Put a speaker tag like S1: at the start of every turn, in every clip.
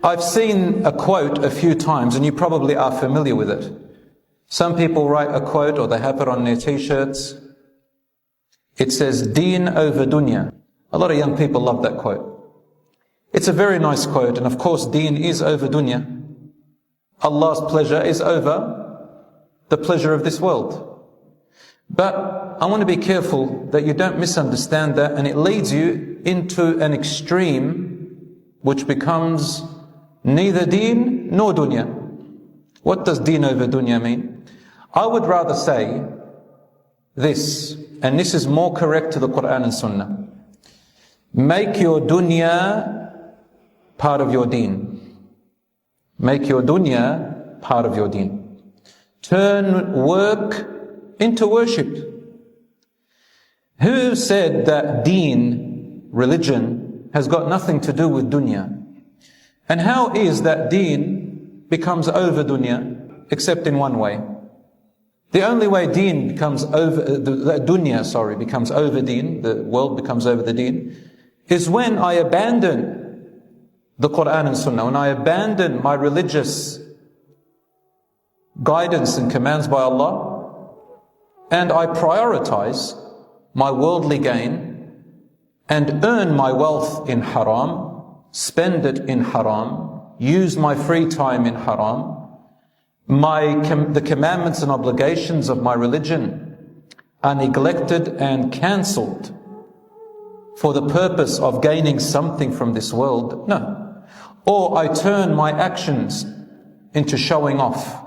S1: I've seen a quote a few times, and you probably are familiar with it. Some people write a quote, or they have it on their t-shirts. It says, Deen over Dunya. A lot of young people love that quote. It's a very nice quote, and of course Deen is over Dunya. Allah's pleasure is over the pleasure of this world. But I want to be careful that you don't misunderstand that, and it leads you into an extreme which becomes neither Deen nor Dunya. What does Deen over Dunya mean? I would rather say this, and this is more correct to the Quran and Sunnah. Make your dunya part of your deen. Make your dunya part of your deen. Turn work into worship. Who said that deen, religion, has got nothing to do with dunya? And how is that deen becomes over dunya, except in one way? The only way deen becomes over, dunya, becomes over deen, the world becomes over the deen, is when I abandon the Quran and Sunnah, when I abandon my religious guidance and commands by Allah, and I prioritize my worldly gain and earn my wealth in haram, spend it in haram, use my free time in haram, the commandments and obligations of my religion are neglected and cancelled for the purpose of gaining something from this world. No. Or I turn my actions into showing off.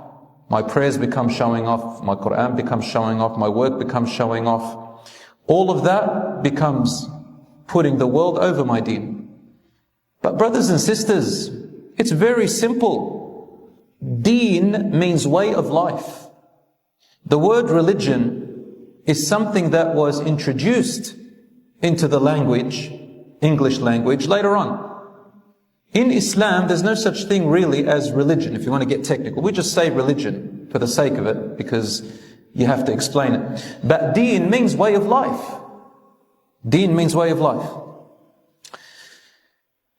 S1: My prayers become showing off, my Quran becomes showing off, my work becomes showing off. All of that becomes putting the world over my deen. But brothers and sisters, it's very simple. Deen means way of life. The word religion is something that was introduced into the language, English language, later on. In Islam, there's no such thing really as religion, if you want to get technical. We just say religion for the sake of it, because you have to explain it. But deen means way of life. Deen means way of life.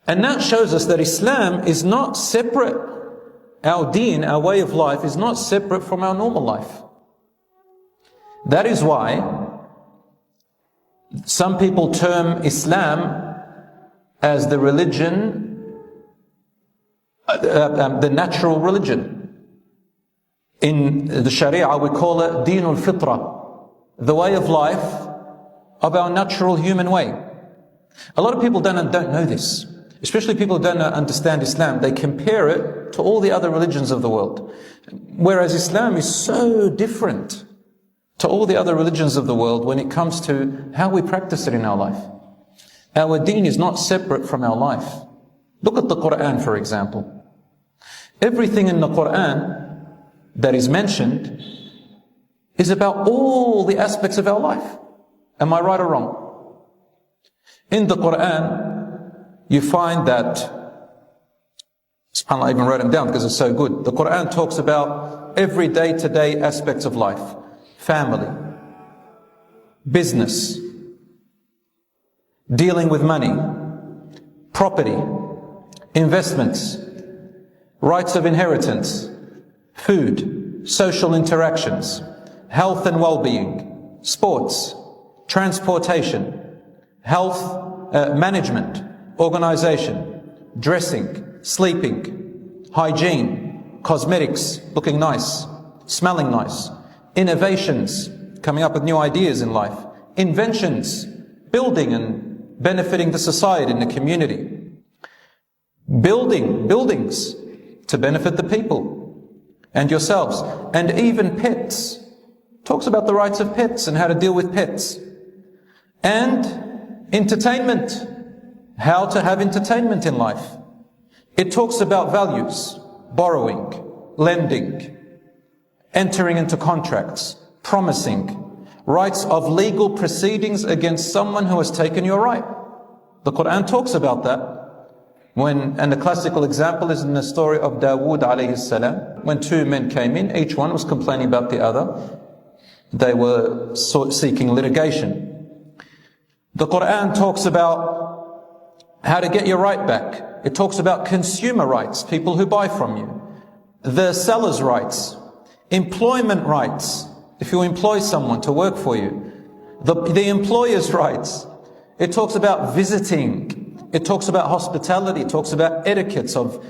S1: And that shows us that Islam is not separate. Our deen, our way of life, is not separate from our normal life. That is why some people term Islam as the religion, the natural religion. In the Sharia, we call it Deenul Fitra, the way of life of our natural human way. A lot of people don't know this. Especially people who don't understand Islam, they compare it to all the other religions of the world. Whereas Islam is so different to all the other religions of the world when it comes to how we practice it in our life. Our deen is not separate from our life. Look at the Quran, for example. Everything in the Quran that is mentioned is about all the aspects of our life. Am I right or wrong? In the Quran, you find that, subhanAllah, I even wrote them down because it's so good. The Quran talks about every day-to-day aspects of life. Family, business, dealing with money, property, investments, rights of inheritance, food, social interactions, health and well-being, sports, transportation, health management, organization, dressing, sleeping, hygiene, cosmetics, looking nice, smelling nice, innovations, coming up with new ideas in life, inventions, building and benefiting the society and the community, building buildings to benefit the people and yourselves, and even pets. Talks about the rights of pets and how to deal with pets. And entertainment, how to have entertainment in life. It talks about values, borrowing, lending, entering into contracts, promising, rights of legal proceedings against someone who has taken your right. The Quran talks about that. And the classical example is in the story of Dawood alayhi salam. When two men came in, each one was complaining about the other. They were seeking litigation. The Quran talks about how to get your right back it talks about consumer rights, people who buy from you, the seller's rights, employment rights, if you employ someone to work for you, the employer's rights. It talks about visiting, it talks about hospitality, it talks about etiquettes of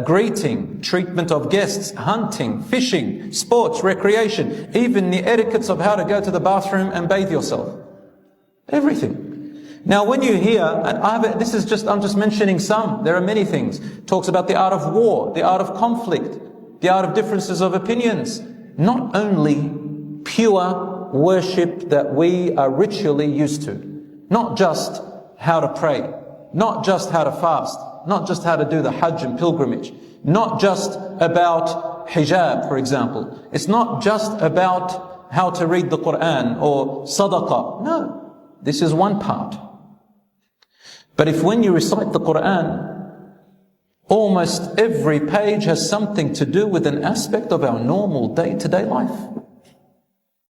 S1: greeting, treatment of guests, hunting, fishing, sports, recreation, even the etiquettes of how to go to the bathroom and bathe yourself. Everything. Now when you hear, and I'm just mentioning some, there are many things. It talks about the art of war, the art of conflict, the art of differences of opinions. Not only pure worship that we are ritually used to. Not just how to pray, not just how to fast, not just how to do the Hajj and pilgrimage, not just about hijab, for example. It's not just about how to read the Quran or sadaqah. No, this is one part. But if when you recite the Quran, almost every page has something to do with an aspect of our normal day-to-day life.